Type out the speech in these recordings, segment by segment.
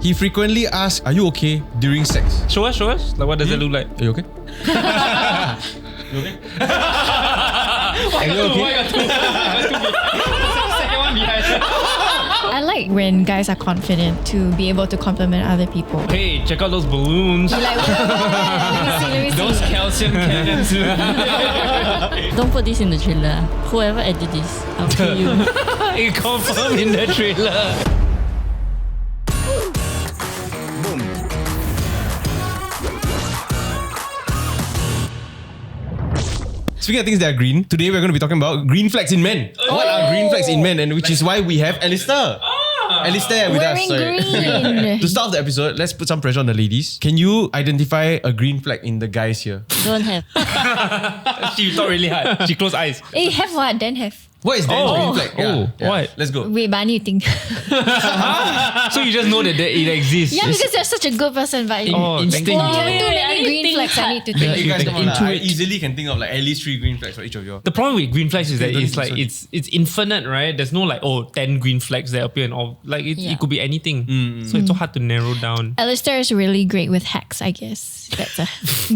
He frequently asks, "Are you okay?" during sex. Show us. Like, what does it look like? Are you okay? You okay? Why got two? Second one behind. I like when guys are confident to be able to compliment other people. Hey, check out those balloons. You're like, let me see. Those calcium cannons. Don't put this in the trailer. Whoever edit this, I'll kill you. It confirmed in the trailer. Speaking of things that are green, today we're going to be talking about green flags in men. What are green flags in men? And which is why we have Alistair. Alistair with us. Wearing green. To start the episode, let's put some pressure on the ladies. Can you identify a green flag in the guys here? Don't have. She thought really hard. She closed eyes. Hey, have what? Then have. What is that green flag? What? Let's go. Wait, but I need to think. So you just know that it exists. Yeah, because you're such a good person, but thank you. too many green flags I need to think. You guys come on, lah. I easily can think of like at least 3 green flags for each of you. The problem with green flags is that Okay, it's like it's infinite, right? There's no like 10 green flags that appear in all. Like it could be anything. So it's so hard to narrow down. Alistair is really great with hacks, I guess. That's a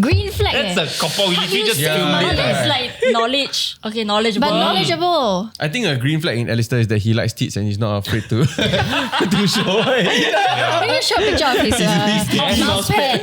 green flag. That's a couple. We literally just filmed it. It's like knowledge. Okay, knowledgeable. But knowledgeable. I think a green flag in Alistair is that he likes tits and he's not afraid to to show it. Can you show a picture of his mouse pad?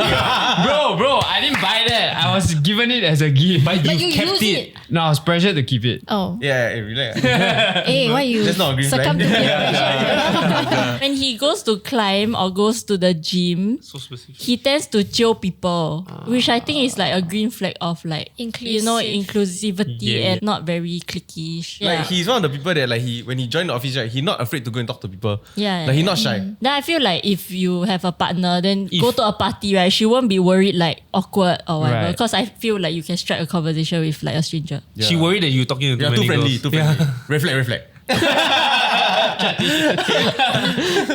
Bro, I didn't buy that. I was given it as a gift. But But you you kept use it. it. No, I was pressured to keep it. Oh. Yeah, relax. Hey, why you That's not a green flag. succumb to peer pressure? When he goes to climb or goes to the gym, So specific. he tends to chill people, which I think is like a green flag of like inclusivity and not very cliquey. Like he's one of the people that like when he joined the office, right, he's not afraid to go and talk to people. Like he's not shy. Then I feel like if you have a partner, then go to a party, right? She won't be worried like awkward or whatever. Right. Because I feel like you can strike a conversation with like a stranger. She worried that you talking to Yeah, too too many friendly. girls. Reflect.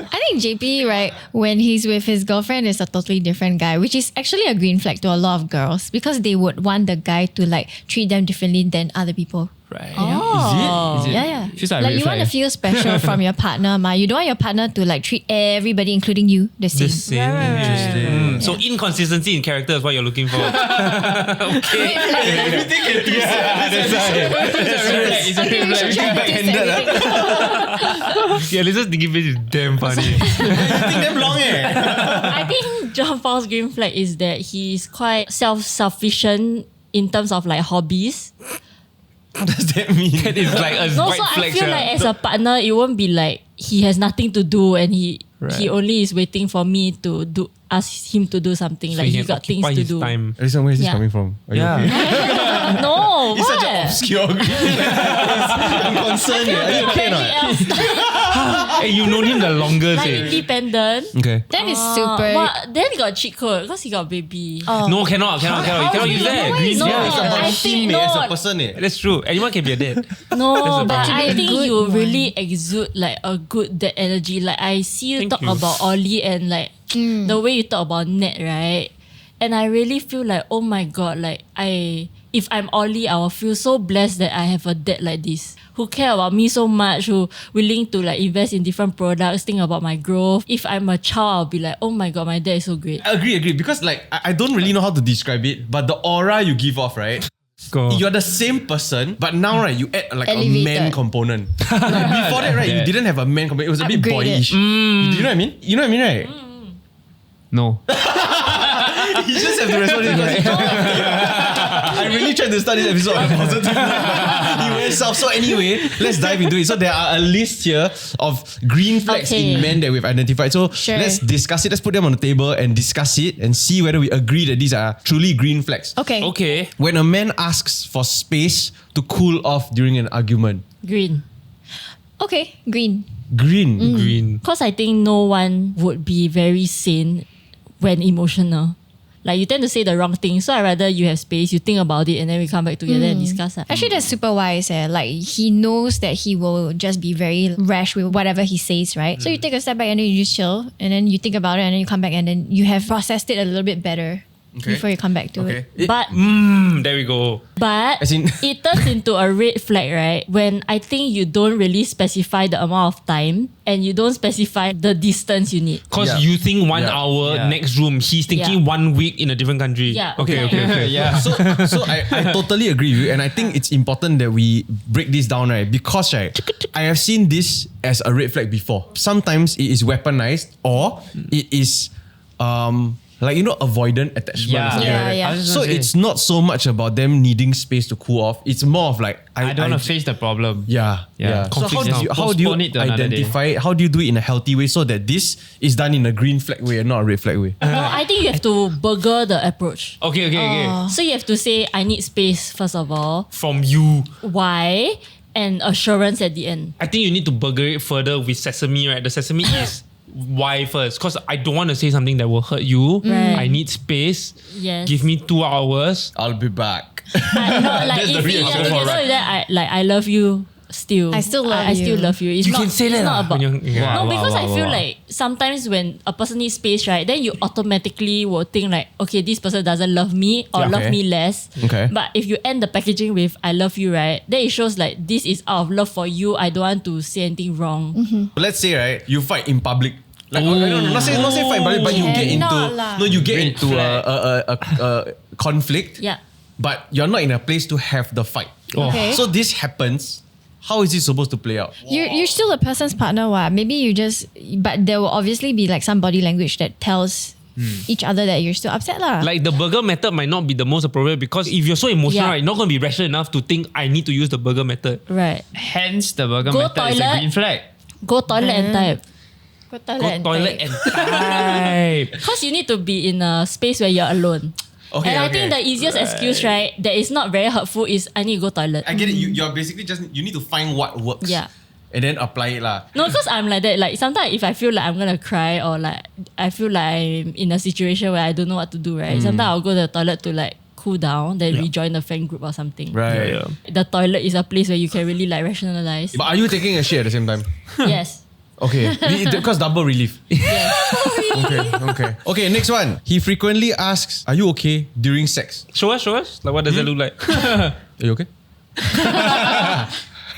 I think JP, right, when he's with his girlfriend is a totally different guy, which is actually a green flag to a lot of girls because they would want the guy to like treat them differently than other people. Right. Oh. Is it? Yeah. Feels like a Like red you want to flag. feel special from your partner, ma. You don't want your partner to like treat everybody, including you, the same. The same. Interesting. So inconsistency in character is what you're looking for. Okay. Everything can do That's right. It's a red You should try to twist everything. Yeah, Lisa's thinking face is damn funny. You think damn long I think John Paul's green flag is that he's quite self-sufficient in terms of like hobbies. What does that mean? That is like a No, white so I flag. feel like as a partner, it won't be like he has nothing to do and he only is waiting for me to ask him to do something. Like he got things to do. Time. Listen, where is this Yeah. coming from? Are you Yeah. okay? No, It's what? such an obscure green flag. I'm concerned. Are you okay or not? Hey, you've known him the longest. Like independent. Okay. That is super. But then he got cheat code because he got baby. No, cannot. You cannot use that. Green No, flag. It's about I him think as a not. person. That's true. Anyone can be a dad. No, but To be I a think good you one. really exude like a good dad energy. Like I see you Thank talk you. about Ollie and like the way you talk about Ned, right? And I really feel like, oh my god, like if I'm Ollie, I will feel so blessed that I have a dad like this who care about me so much, who willing to like invest in different products, think about my growth. If I'm a child, I'll be like, oh my god, my dad is so great. I agree. Because like I don't really know how to describe it, but the aura you give off, right? Go. You're the same person, but now right, you add like a Elevated. man component. Like, before that, right, you didn't have a man component. It was a bit Upgraded. boyish. Do you know what I mean? You know what I mean, right? No. You just have to respond to it. I really tried to start this episode on a positive note. He went south. So anyway, let's dive into it. So there are a list here of green flags in men that we've identified. So let's discuss it. Let's put them on the table and discuss it and see whether we agree that these are truly green flags. Okay. When a man asks for space to cool off during an argument. Green. Okay, green. Green. Green. Because I think no one would be very sane when emotional. Like you tend to say the wrong thing, so I rather you have space, you think about it, and then we come back together and discuss. Actually, that's super wise. Like he knows that he will just be very rash with whatever he says, right? So you take a step back and then you just chill, and then you think about it, and then you come back, and then you have processed it a little bit better. before you come back to Okay. it. But There we go. But As in- it turns into a red flag, right? When I think you don't really specify the amount of time and you don't specify the distance you need. Because Yeah. you think 1 Yeah. hour, Yeah. next room. He's thinking Yeah. 1 week in a different country. Yeah. Okay. Yeah. So I totally agree with you, and I think it's important that we break this down, right? Because right, I have seen this as a red flag before. Sometimes it is weaponized or it is like avoidant attachment. Yeah. I was just So gonna say, it's not so much about them needing space to cool off. It's more of like I don't want to face the problem. Yeah. Yeah. So how Conflict do you, now. how do you Postpone it to another day. identify it? How do you do it in a healthy way so that this is done in a green flag way and not a red flag way? No, I think you have to burger the approach. Okay. So you have to say, I need space, first of all. From you. Why? And assurance at the end. I think you need to burger it further with sesame, right? The sesame is why first? Because I don't want to say something that will hurt you. Right. I need space. Yes. Give me 2 hours. I'll be back. Like the if real you answer. together with that, I love you still. I still love I still you. love you. It's You not, can say it's that not lah about. when you're- yeah. No, because I feel wow. like sometimes when a person needs space, right, then you automatically will think like, okay, this person doesn't love me or Yeah. love Okay. me less. Okay. But if you end the packaging with I love you, right, then it shows like this is out of love for you. I don't want to say anything wrong. Let's say right, you fight in public. Like not say fight in public, but you get into Cannot lah. you get Red into a conflict. Yeah. But you're not in a place to have the fight. Okay. So this happens. How is it supposed to play out? You're still a person's partner, what? Maybe you just, but there will obviously be like some body language that tells each other that you're still upset lah. Like the burger method might not be the most appropriate because if you're so emotional, Yeah. right, you're not going to be rational enough to think I need to use the burger method. Right. Hence, the burger Go method is a toilet. green flag. Go toilet and type. Go Go toilet and type. Because you need to be in a space where you're alone. Okay, and I okay. think the easiest excuse, right, that is not very hurtful is I need to go toilet. I get it. You're basically you need to find what works. Yeah. And then apply it lah. No, because I'm like that. Like sometimes if I feel like I'm gonna cry or like I feel like I'm in a situation where I don't know what to do, right? Sometimes I'll go to the toilet to like cool down, then rejoin the fan group or something. Right. Yeah. The toilet is a place where you can really like rationalize. But are you taking a shit at the same time? Yes. Okay. Because double relief. Okay, next one. He frequently asks, are you okay during sex? Show us. Like what does it look like? Are you okay?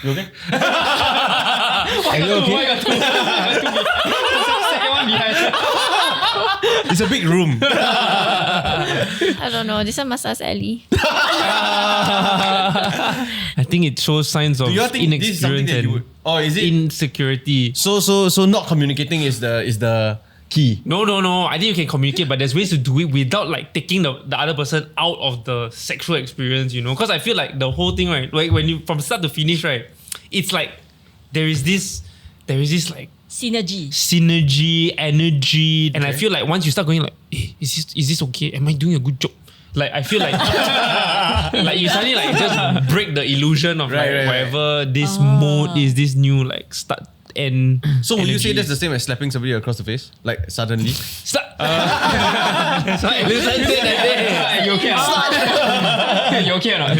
You okay? Are you okay? Second one behind. It's a big room. I don't know. This one must ask Ellie. I think it shows signs of Do you think this is something inexperience that you and would? Or is it? insecurity. So not communicating is the key. No. I think you can communicate, but there's ways to do it without like taking the other person out of the sexual experience, you know? Because I feel like the whole thing, right, like when you from start to finish, right, it's like there is this like synergy, energy, and I feel like once you start going like, hey, is this okay? Am I doing a good job? Like I feel like like you suddenly like just break the illusion of like Right. whatever this mode is, this new like start and So would you say energy. that's the same as slapping somebody across the face? Like suddenly? Start. Listen to that. You okay or not? You okay or not?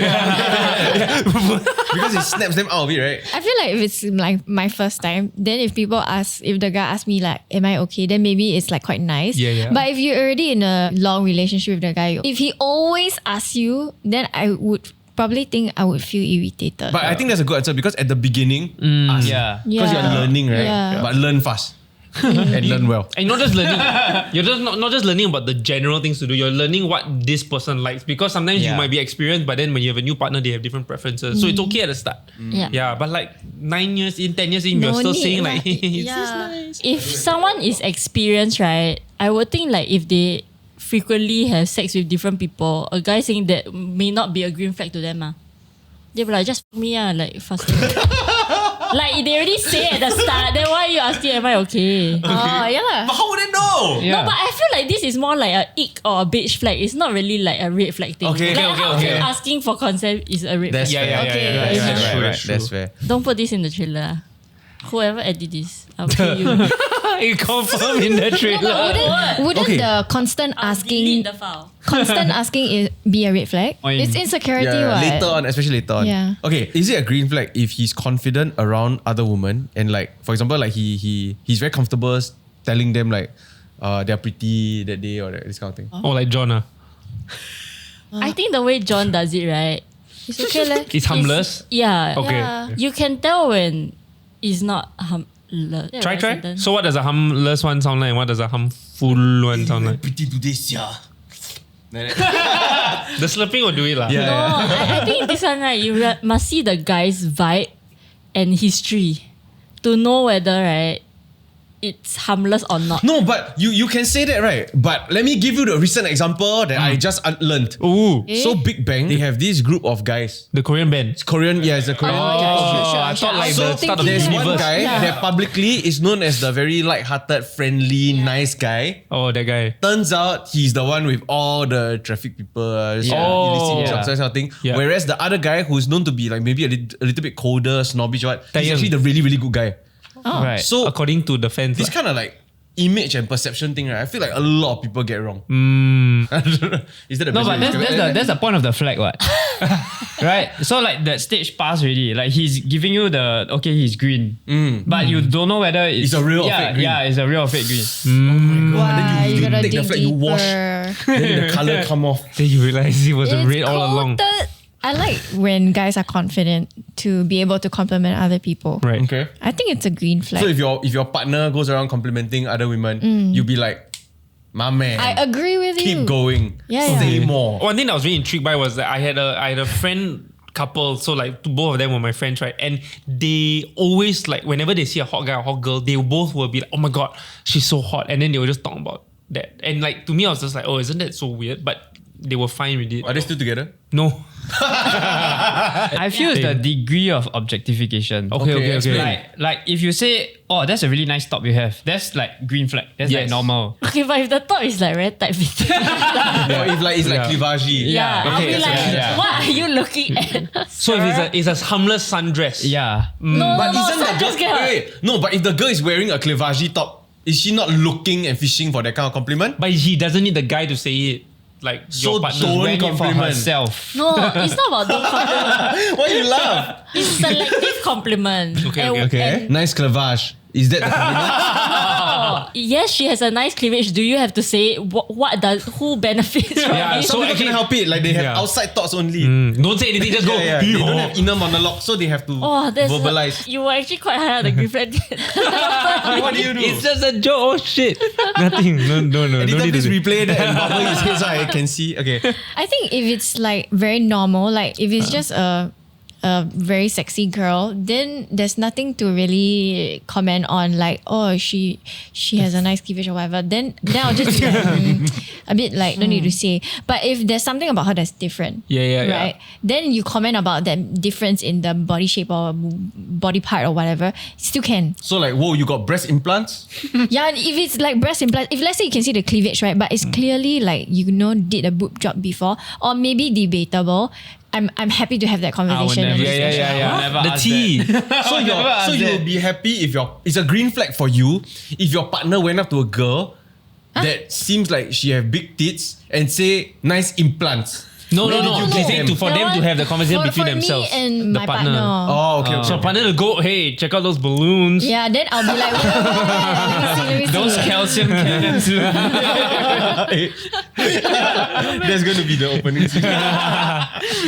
Because it snaps them out of it, right? I feel like if it's like my first time, then if the guy asks me like, am I okay? Then maybe it's like quite nice. Yeah. But if you're already in a long relationship with the guy, if he always asks you, then I would probably think I would feel irritated. But I think that's a good answer because at the beginning, ask. Yeah. Because you're learning, right? Yeah. But learn fast and learn well. And not just learning, you're just not just learning about the general things to do. You're learning what this person likes because sometimes you Yeah. might be experienced, but then when you have a new partner, they have different preferences. So it's okay at the start. Yeah. Yeah, but like 9 years in, 10 years in, you're No still need saying lah. like, is Yeah. this nice? If someone is experienced, right, I would think like if they frequently have sex with different people, a guy saying that may not be a green flag to them. They'll be like, just fuck me, like faster. Like they already say at the start, then why are you asking, am I okay? Oh, yeah lah. But how would they know? Yeah. No, but I feel like this is more like a ick or a beige flag. It's not really like a red flag thing. Okay, like okay, how okay. can asking for consent is a red That's flag. fair. Okay, yeah. right, That's right, true, Right, that's true. that's fair. Don't put this in the trailer. Whoever edit this, I'll kill you. It confirmed in the trailer. Wouldn't Okay. the constant Delete asking the file. be a red flag? Or in- It's insecurity, Yeah, what? later on, especially later on. Yeah. Okay, is it a green flag if he's confident around other women and like, for example, like he's very comfortable telling them like they're pretty that day or this kind of thing? Oh, like John. I think the way John does it, right? It's okay, leh. It's harmless. Yeah. Okay. Yeah. You can tell when it's not harmless. Try. So what does a harmless one sound like? And what does a harmful one sound like? Pretty today, sia. The slurping will do it lah. Yeah. No, I think this one, right, you must see the guy's vibe and history to know whether, right, it's harmless or not. No, but you can say that, right? But let me give you the recent example that I just learned. Ooh, So Big Bang, they have this group of guys. the Korean band. It's Korean, yeah, it's a Korean. I thought like So the start of the there's one universe. guy that publicly is known as the very light-hearted, friendly, nice guy. Oh, that guy. Turns out he's the one with all the traffic people, illicit Oh. drugs, that kind of thing. Yeah. Whereas the other guy who's known to be like maybe a little bit colder, snobbish, he's Taeyang. actually the really, really good guy. Right. So- So according to the fans, This kind of like image and perception thing, right? I feel like a lot of people get wrong. Is that the No, best but way to describe it? that's the point of the flag, what? Right? So like that stage passed already. Like he's giving you the okay, he's green. But you don't know whether it's a real or yeah, fake green. Yeah, it's a real or fake green. Why? you You gotta take the dig flag, you wash. deeper. Then the color come off. then you realize it was It's red all along. coated. I like when guys are confident to be able to compliment other people. Right. Okay. I think it's a green flag. So if your partner goes around complimenting other women, you'll be like, my man, I agree with you. keep going. Yeah, Say yeah. more. One thing I was really intrigued by was that I had a friend couple, so like both of them were my friends, right? And they always like whenever they see a hot guy or hot girl, they both will be like, oh my god, she's so hot, and then they will just talk about that. And like to me, I was just like, oh, isn't that so weird? But they were fine with it. Are they still together? No. I feel it's the degree of objectification. Okay, explain. Like if you say, oh, that's a really nice top you have, that's like green flag. That's like Yes. normal. Okay, but if the top is like very tight fitting, Or if like it's like Yeah. clivage. yeah, I'll Okay, be that's like, right, yeah. what are you looking at? So if it's a harmless sundress. Yeah. No, But no, isn't the just girl? Wait, no, but if the girl is wearing a clivage top, is she not looking and fishing for that kind of compliment? But he doesn't need the guy to say it. Like So your partner. don't Wearing it for compliment. herself. No, it's not about don't compliment. Why you laugh? It's selective compliment. Okay. And Nice cleavage. Is that the compliment? yes, she has a nice cleavage. Do you have to say who benefits from Yeah, it? Some people actually- can help it. Like they have Yeah. outside thoughts only. Don't say anything, just go. Yeah, they don't have inner monologue, so they have to Oh, that's verbalize. You were actually quite high on the green flag. What do you do? It's just a joke. Oh shit. Nothing. No. Editor, No need to please do. replay that and bubble his head so I can see. Okay. I think if it's like very normal, like if it's just a very sexy girl, then there's nothing to really comment on. Like, oh, she has a nice cleavage or whatever. Then I'll just be like, a bit like no need to say. But if there's something about her that's different, Yeah. right? Then you comment about that difference in the body shape or body part or whatever. Still can. So like, whoa, you got breast implants? Yeah, if it's like breast implant, if let's say you can see the cleavage, right? But it's clearly like did a boob job before, or maybe debatable. I'm happy to have that conversation. and discussion. I'll never The ask tea. So you'll be happy if it's a green flag for you if your partner went up to a girl that seems like she have big tits and say nice implants. No. you They get say them? for them to have the conversation For between me themselves. and the my partner. Oh, okay. So partner will go, hey, check out those balloons. Yeah, then I'll be like, wait, let me see. Those calcium cannons. That's going to be the opening scene.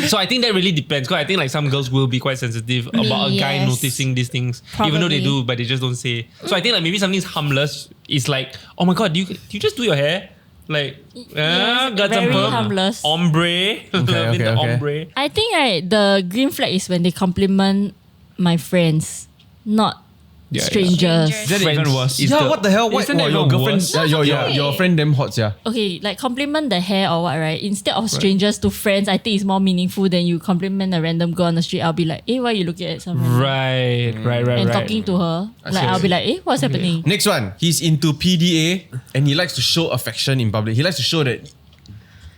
So I think that really depends. Because I think like some girls will be quite sensitive about a guy Yes. noticing these things, even though they Probably. do, but they just don't say. So I think like maybe something's harmless is like, oh my god, do you just do your hair? Like, Yes, got some very perm. harmless. Ombre, loving the okay. ombre. I think right, the green flag is when they compliment my friends, not Yeah, strangers. Strangers. That even worse. Is Yeah, the- what the hell? Why, Isn't that your even girlfriend, worse? your friend damn hot, yeah. Okay, like compliment the hair or what, right? Instead of strangers to friends, I think it's more meaningful than you compliment a random girl on the street. I'll be like, why are you looking at someone? Right. And talking to her. Like, I'll be like, what's happening? Next one, he's into PDA and he likes to show affection in public. He likes to show that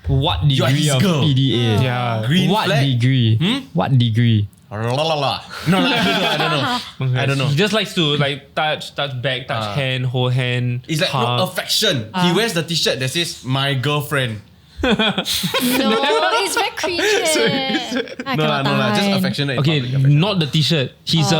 What You're degree his of girl. PDA? Yeah. green What flag. degree? What degree? La. No, I don't know. He just likes to like touch back, touch hand, hold hand. It's like no hug. affection. He wears the t-shirt that says "My girlfriend." No, it's very cringy. I No, cannot just tahan. affectionate. in Okay, public, affection. not the t-shirt. His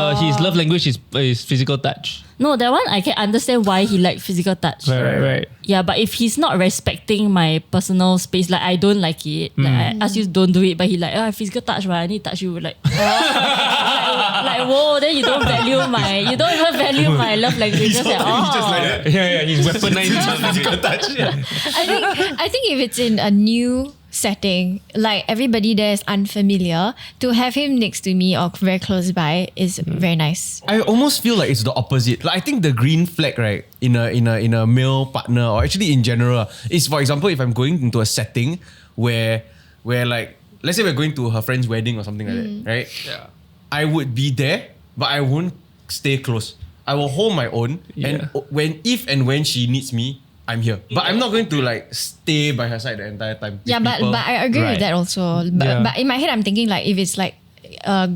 love language is physical touch. No, that one I can understand why he like physical touch. Right. Yeah, but if he's not respecting my personal space, like I don't like it. Like I ask you don't do it, but he like, physical touch, right? I need to touch you. Like, like whoa, then you don't even value my love languages at all. Just like that. Yeah, he's weaponized Physical touch. Yeah. I think if it's in a new setting, like everybody there is unfamiliar, to have him next to me or very close by is very nice. I almost feel like it's the opposite. Like I think the green flag, right, in a male partner, or actually in general, is, for example, if I'm going into a setting where like, let's say we're going to her friend's wedding or something like that, right? Yeah. I would be there, but I won't stay close. I will hold my own, and if and when she needs me, I'm here. But I'm not going to like stay by her side the entire time. Yeah, but I agree with that also. But in my head, I'm thinking like if it's like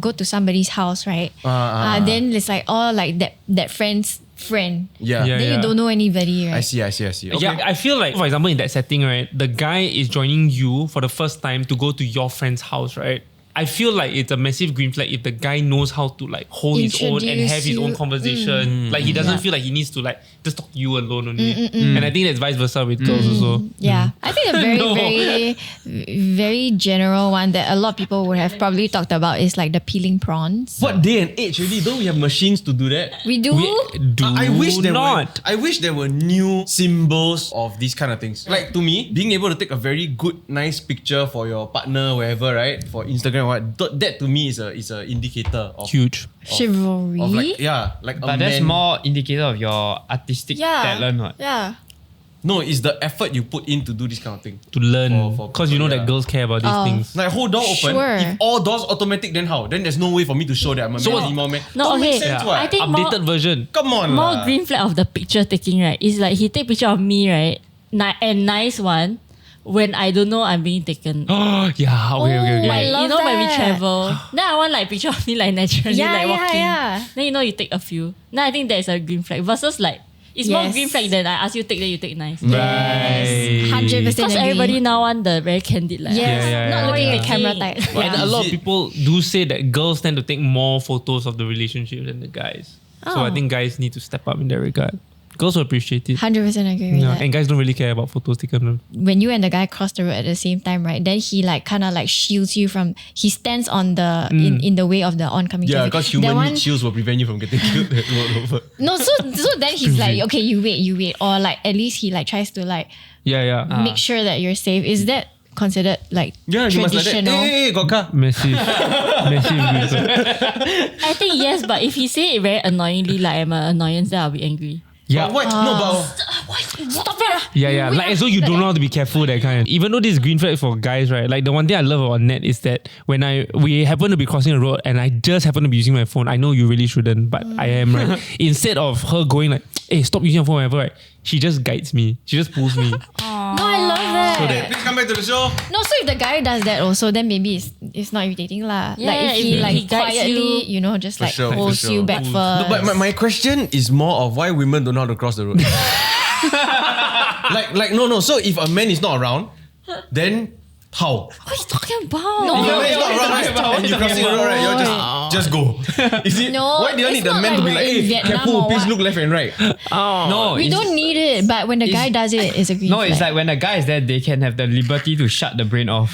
go to somebody's house, right? Then it's like like that friend's friend. Yeah. Then you don't know anybody, right? I see. Okay. Yeah, I feel like, for example, in that setting, right, the guy is joining you for the first time to go to your friend's house, right? I feel like it's a massive green flag if the guy knows how to like hold his own and have his own conversation. Like he doesn't feel like he needs to like just talk to you alone only. And I think that's vice versa with girls also. Yeah, I think a very, very general one that a lot of people would have probably talked about is like the peeling prawns. What day and age really? Don't we have machines to do that? We do. I wish there were new symbols of these kind of things. Like to me, being able to take a very good, nice picture for your partner, wherever, right? For Instagram, what that to me is a indicator of Huge. Chivalry. Of like a But that's man. more indicator of your artistic talent. What? Yeah. No, it's the effort you put in to do this kind of thing. To learn. For Because you know people, that girls care about these things. Like whole door open. Sure. If all doors automatic, then how? Then there's no way for me to show that I'm a man. Man. No, Don't make okay. sense, what? I think Updated version. Come on, more lah. green flag of the picture taking, right, is like he take picture of me, right, and nice one when I don't know I'm being taken. Oh, yeah. Okay. I Like, love you know when we that. travel, then I want like picture of me like naturally like walking. Yeah. Then you take a few. Then I think that is a green flag versus like it's more Yes. green flag than I ask you take, then you take nice. Right. 100% Because agree. everybody now want the very candid like. Yes. Yeah. Not looking at the Yeah. camera type. And a lot of Is it- people do say that girls tend to take more photos of the relationship than the guys. So I think guys need to step up in that regard. Girls will appreciate it. 100% agree with that. And guys don't really care about photos taken. When you and the guy cross the road at the same time, right? Then he like kind of like shields you from. He stands on the in the way of the oncoming Yeah, traffic. because That human one- heat shields will prevent you from getting killed. Over. No, so then he's like, okay, you wait, or like at least he like tries to like Yeah. make sure that you're safe. Is that considered like Yeah, you must like that. traditional? Hey, got car. Massive. Massive. I think yes, but if he say it very annoyingly, like I'm an annoyance, then I'll be angry. Yeah. But what? No, but Stop it! Yeah. Like as though you don't know how to be careful, that kind. Even though this is green flag for guys, right? Like the one thing I love about Nat is that when we happen to be crossing the road and I just happen to be using my phone, I know you really shouldn't, but I am, right? Instead of her going like, hey, stop using your phone, whatever, right? She just guides me. She just pulls me. No, I love that. please come back to the show. No, so if the guy does that also, then maybe it's not irritating lah. Yeah, like if he if like he guides quietly, you. just For like sure, for holds sure. you back first. No, but my question is more of why women don't know how to cross the road. like no. So if a man is not around, then how? What are you talking about? No. If a man is not around, right, and you're crossing the road, right, you're just go. Is it? No, Why do you it's need the not man like to be we're like, in hey, Vietnam careful, or please what. look left and right? No, We don't need it, but when the guy does it, it's a green No, flag. it's like when a guy is there, they can have the liberty to shut the brain off.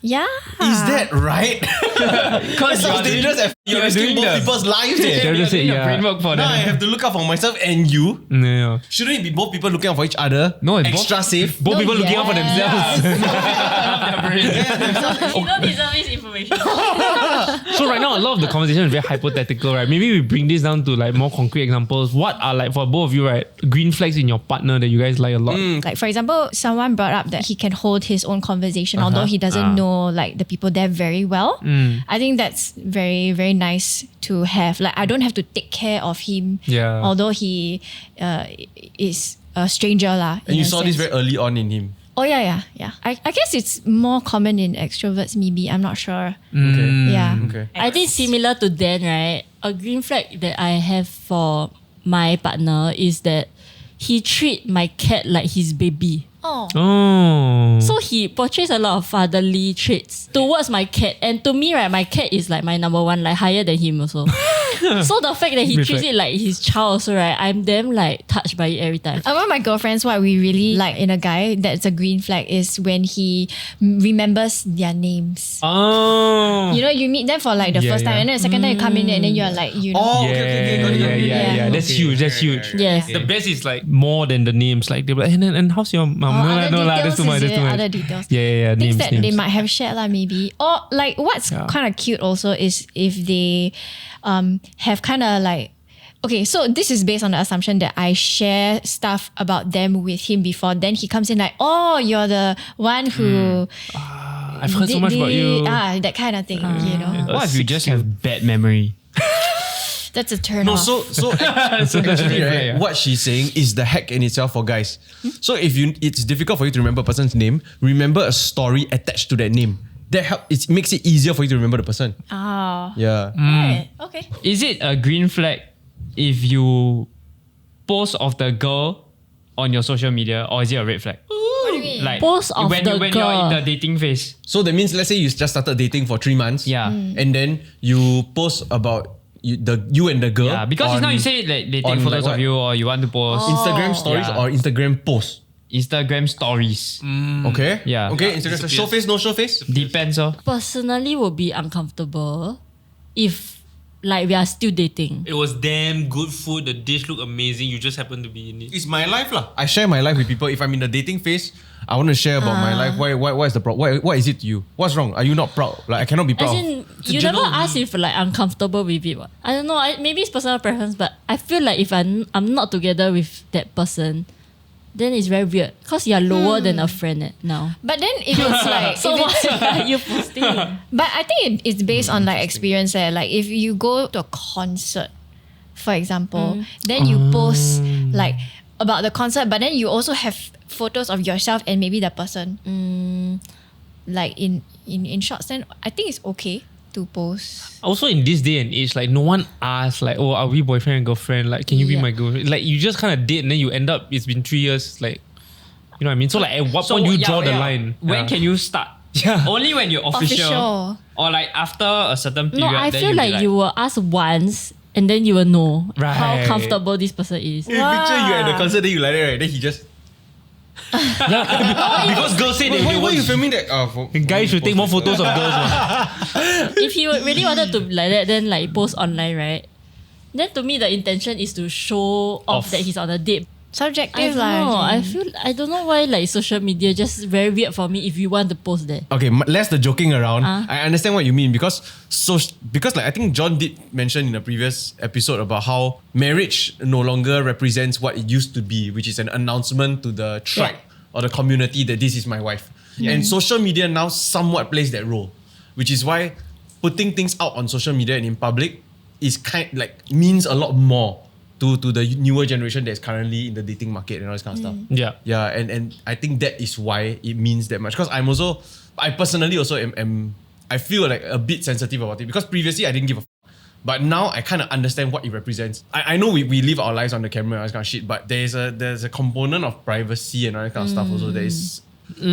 yeah. Is that right? Because Sounds dangerous. You're risking both people's lives. They're just saying, the brain work for Now I them. have to look out for myself and you. Yeah. Shouldn't it be both people looking out for each other? No, it's extra safe. Both No, people looking out for yes. themselves. You don't deserve this information. So right now, a lot of the conversation is very hypothetical, right? Maybe we bring this down to like more concrete examples. What are like for both of you, right? Green flags in your partner that you guys like a lot. Like for example, someone brought up that he can hold his own conversation, although he doesn't know like the people there very well. I think that's very, very nice to have. Like I don't have to take care of him, Yeah. although he is a stranger lah. And you saw this very early on in him. Oh yeah. I guess it's more common in extroverts. Maybe I'm not sure. Okay. Yeah. Okay. I think similar to Dan, right? A green flag that I have for my partner is that he treat my cat like his baby. Oh. So he portrays a lot of fatherly traits towards my cat. And to me, right, my cat is like my number one, like higher than him also. So the fact that he treats it like his child also, right, I'm damn like touched by it every time. Among my girlfriends, what we really like in a guy that's a green flag is when he remembers their names. Oh. You know, you meet them for like the first time, and then the second time you come in and then you're like, you know. Oh, okay, got it. Yeah. That's huge. That's huge. Yes. The best is like more than the names. Like they're like, and how's your mom? Other That's too much. details, That's too much. other details. Yeah. Things Names, that they might have shared lah, maybe. Or like what's kind of cute also is if they have kind of like, okay, so this is based on the assumption that I share stuff about them with him before. Then he comes in like, oh, you're the one who I've heard so much about you. that kind of thing, you know. What if you just have bad memory? That's a turn No, off. so actually, right, Yeah. what she's saying is the hack in itself for guys. So if it's difficult for you to remember a person's name, remember a story attached to that name. It makes it easier for you to remember the person. Oh. Yeah. Right. Okay. Is it a green flag if you post of the girl on your social media, or is it a red flag? What do you mean? Like Post of when the you're in girl. the dating phase. So that means, let's say you just started dating for 3 months. Yeah. And then you post about you and the girl. Yeah, because just now you say like they take on photos like of you or you want to post Instagram stories Yeah. or Instagram posts. Instagram stories. Okay? Yeah. Okay, Instagram stories. Show face, no show face? Depends. Personally, would be uncomfortable if like we are still dating. It was damn good food. The dish looked amazing. You just happened to be in it. It's my life lah. I share my life with people. If I'm in the dating phase, I want to share about my life. What is the problem? What is it to you? What's wrong? Are you not proud? Like I cannot be As proud. in, you never ask if like uncomfortable with it. What? I don't know. Maybe it's personal preference, but I feel like if I'm not together with that person, then it's very weird because you're lower than a friend now. But then if it's like, So if why it's, are you posting? but I think it's based on like experience. Like if you go to a concert, for example, then you post like about the concert, but then you also have photos of yourself and maybe the person. Like in shots, then I think it's okay to post. Also in this day and age, like no one asks like, oh, are we boyfriend and girlfriend? Like, can you be Yeah. my girlfriend? Like you just kind of date and then you end up, it's been 3 years. Like, you know what I mean? So like at what point do you draw the line? When can you start? Yeah. Only when you're official. Or like after a certain period. No, I then feel you'll be like you will ask once and then you will know how Right. comfortable this person is. If you picture you at the concert, then you like that, right? Then he just. Because girls say they Why are want you filming that? guys should take more photos of girls. Man. If he really wanted to like that, then like post online, right? Then to me the intention is to show off that he's on a date. I Subjective don't know. lah. I don't know why like social media just very weird for me if you want to post that. Okay, less the joking around. I understand what you mean because like I think John did mention in a previous episode about how marriage no longer represents what it used to be, which is an announcement to the tribe or the community that this is my wife. And social media now somewhat plays that role, which is why putting things out on social media and in public is means a lot more to the newer generation that's currently in the dating market and all this kind of stuff. Yeah. Yeah, and I think that is why it means that much. Because I personally also am I feel like a bit sensitive about it because previously I didn't give a but now I kind of understand what it represents. I know we live our lives on the camera and all this kind of shit, but there's a component of privacy and all that kind of stuff also that is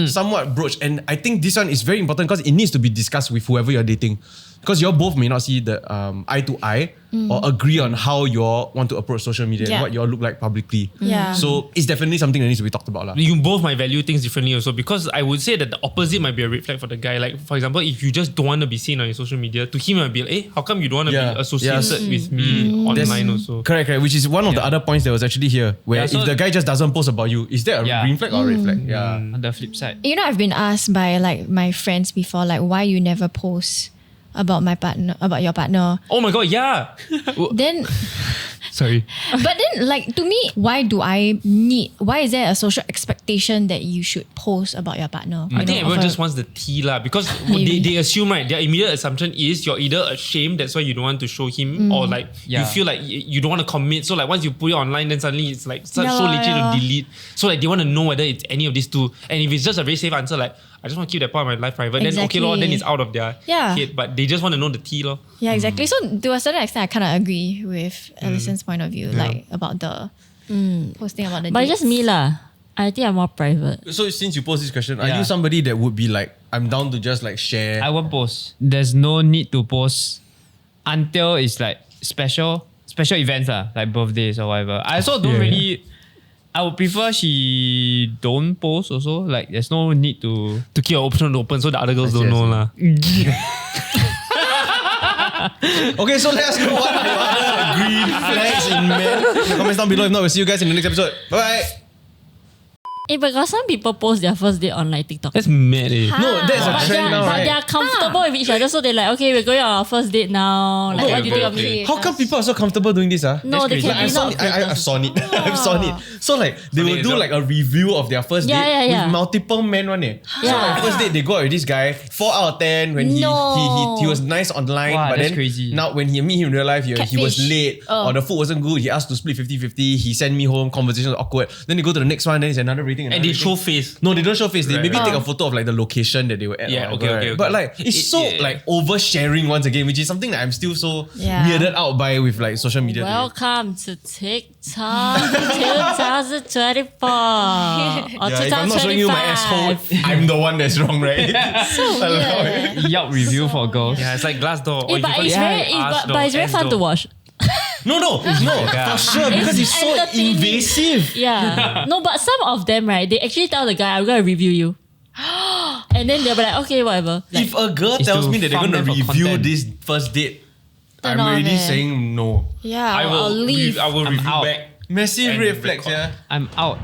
somewhat broached. And I think this one is very important because it needs to be discussed with whoever you're dating. Because you all both may not see the eye to eye or agree on how you all want to approach social media and what you all look like publicly. Yeah. So it's definitely something that needs to be talked about. You both might value things differently also because I would say that the opposite might be a red flag for the guy. Like for example, if you just don't want to be seen on your social media, to him it might be like, how come you don't want to be associated with me online also? Correct, which is one of the other points that was actually here, where so if the guy just doesn't post about you, is that a green flag or a red flag? Yeah. On the flip side. You know, I've been asked by like my friends before, like why you never post about your partner. Oh my god, yeah. Then Sorry. but then like to me, why is there a social expectation that you should post about your partner? I think everyone just wants the tea lah because they assume, right, their immediate assumption is you're either ashamed, that's why you don't want to show him, or like you feel like you don't want to commit. So like once you put it online, then suddenly it's like so legit to delete. So like they want to know whether it's any of these two. And if it's just a very safe answer, like I just want to keep that part of my life private, then okay lor, then it's out of their head. But they just want to know the tea lor. Yeah, exactly. So to a certain extent, I kind of agree with Allison's point of view, like about the posting about the But dates. just me lah. I think I'm more private. So since you posed this question, are you somebody that would be like, I'm down to just like share? I won't post. There's no need to post until it's like special events like birthdays or whatever. I also don't really. I would prefer she don't post also. Like there's no need to keep your option open so the other girls don't know lah. Okay, so let us know what are your other green flags in men. In the comments down below. If not, we'll see you guys in the next episode. Bye. But got some people post their first date on like TikTok. That's mad. No, that's a trend now, But right? they are comfortable with each other, so they're like, okay, we're going on our first date now. Like, what do you think of me? How come people are so comfortable doing this? No, they crazy. can I've be not seen it. I've seen it. I've seen it. So like they will do like a review of their first date with multiple men one. So like first date they go out with this guy 4 out of 10 when he was nice online, Wow, but that's then crazy. now when he meet him in real life he was late or the food wasn't good. He asked to split 50-50. He sent me home. Conversation was awkward. Then they go to the next one. Then it's another rating. And they show face. No, they don't show face. They maybe take a photo of like the location that they were at. Yeah, or whatever, okay. right? But like it's so like oversharing once again, which is something that I'm still so weirded out by with like social media. Welcome to TikTok 2024. Or If I'm not showing you my asshole, 2025. I'm the one that's wrong, right? So weird. Yelp review for girls. Yeah, it's like Glassdoor. But it's very fun to watch. No, for sure, because it's so entertaining. invasive. Yeah. No, but some of them, right, they actually tell the guy, I'm going to review you. And then they'll be like, okay, whatever. Like, If a girl It's tells to me that they're farm going to them for review content. this first date, Turn I'm off, already eh. saying no. Yeah, I I'll will leave. I will review out. back. Massive And red flags, record. yeah. I'm out.